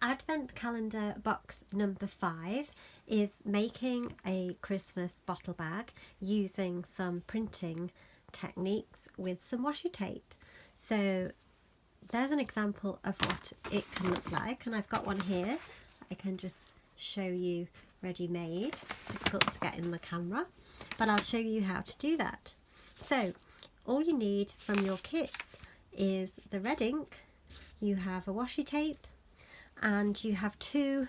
Advent calendar box number 5 is making a Christmas bottle bag using some printing techniques with some washi tape. So there's an example of what it can look like, and I've got one here I can just show you ready made. Difficult to get in the camera, but I'll show you how to do that. So all you need from your kits is the red ink, you have a washi tape, and you have 2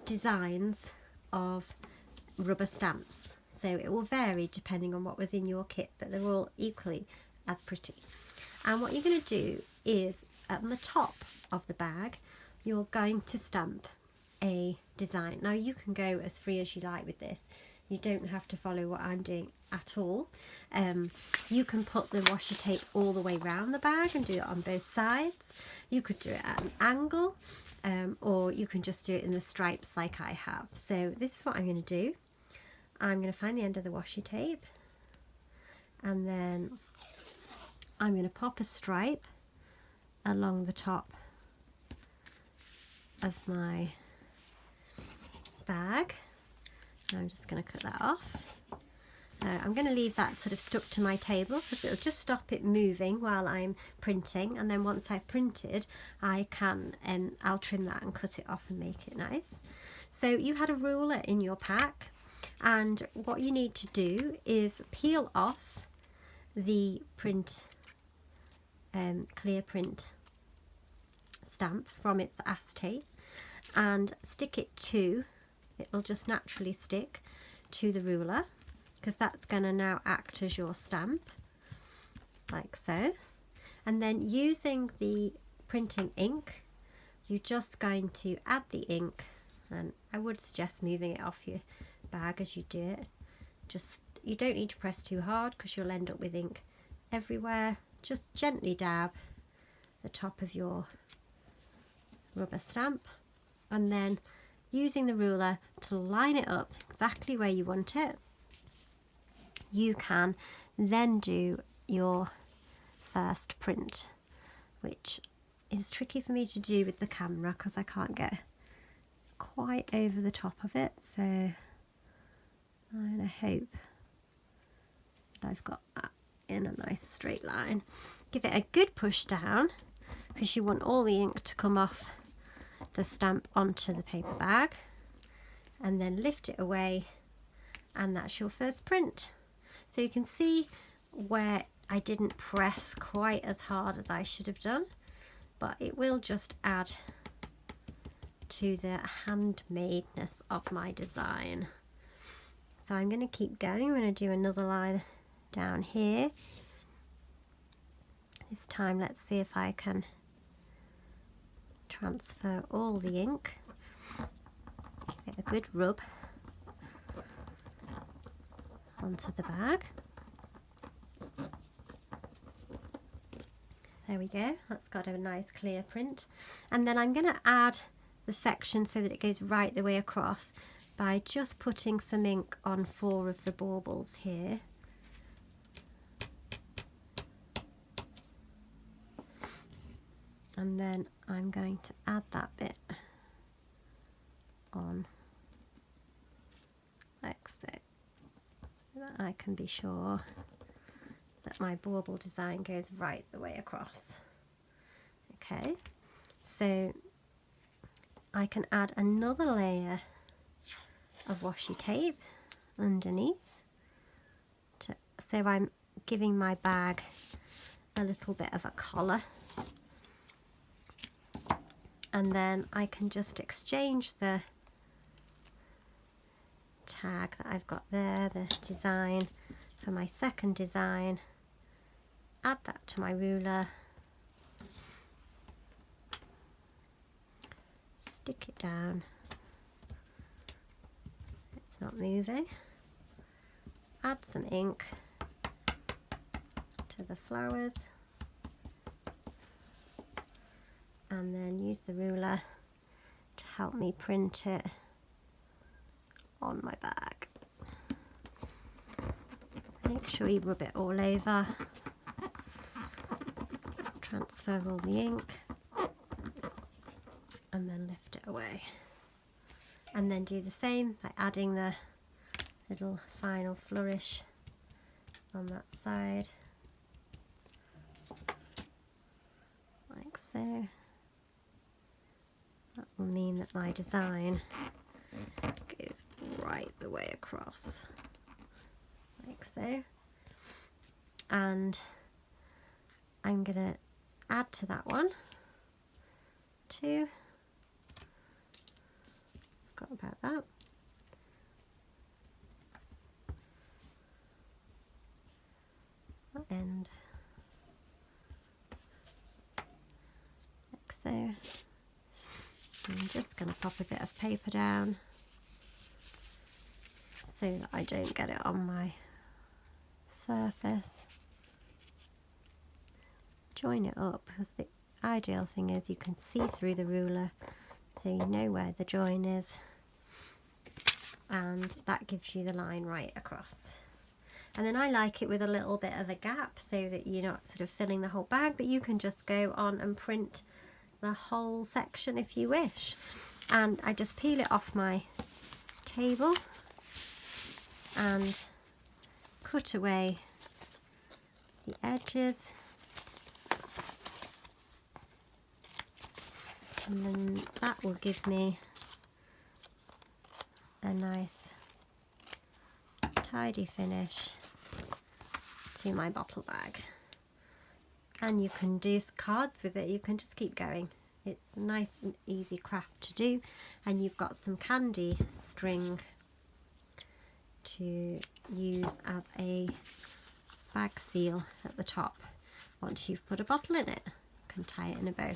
designs of rubber stamps. So it will vary depending on what was in your kit, but they're all equally as pretty. And what you're going to do is at the top of the bag you're going to stamp a design. Now you can go as free as you like with this, you don't have to follow what I'm doing at all. You can put the washi tape all the way around the bag and do it on both sides. You could do it at an angle, or you can just do it in the stripes like I have. So this is what I'm going to do. I'm going to find the end of the washi tape, and then I'm going to pop a stripe along the top of my bag. I'm just going to cut that off. I'm going to leave that sort of stuck to my table because it'll just stop it moving while I'm printing, and then once I've printed I'll trim that and cut it off and make it nice. So you had a ruler in your pack, and what you need to do is peel off the print, clear print stamp from its acetate and stick it to, it'll just naturally stick to the ruler, because that's going to now act as your stamp, like so. And then using the printing ink, you're just going to add the ink, and I would suggest moving it off your bag as you do it. Just, you don't need to press too hard because you'll end up with ink everywhere. Just gently dab the top of your rubber stamp, and then using the ruler to line it up exactly where you want it, you can then do your first print, which is tricky for me to do with the camera because I can't get quite over the top of it. So I'm going to hope that I've got that in a nice straight line. Give it a good push down because you want all the ink to come off the stamp onto the paper bag, and then lift it away, and that's your first print. So you can see where I didn't press quite as hard as I should have done, but it will just add to the handmadeness of my design. So I'm going to keep going. I'm going to do another line down here. This time let's see if I can transfer all the ink. Give it a good rub onto the bag. There we go, that's got a nice clear print. And then I'm going to add the section so that it goes right the way across by just putting some ink on 4 of the baubles here. And then I'm going to add that bit on like so, so that I can be sure that my bauble design goes right the way across. Okay, so I can add another layer of washi tape underneath so I'm giving my bag a little bit of a collar. And then I can just exchange the tag that I've got there, the design, for my second design, add that to my ruler, stick it down, it's not moving, add some ink to the flowers, and then use the ruler to help me print it on my bag. Make sure you rub it all over, transfer all the ink, and then lift And then do the same by adding the little final flourish on that side, like so. That will mean that my design goes right the way across, like so. And I'm going to add to that one 2. Forgot about that. End like so. I'm just going to pop a bit of paper down so that I don't get it on my surface. Join it up, because the ideal thing is you can see through the ruler, so you know where the join is, and that gives you the line right across. And then I like it with a little bit of a gap so that you're not sort of filling the whole bag, but you can just go on and print the whole section if you wish. And I just peel it off my table and cut away the edges, and then that will give me a nice tidy finish to my bottle bag. And you can do cards with it, you can just keep going. It's a nice and easy craft to do, and you've got some candy string to use as a bag seal at the top once you've put a bottle in it. You can tie it in a bow.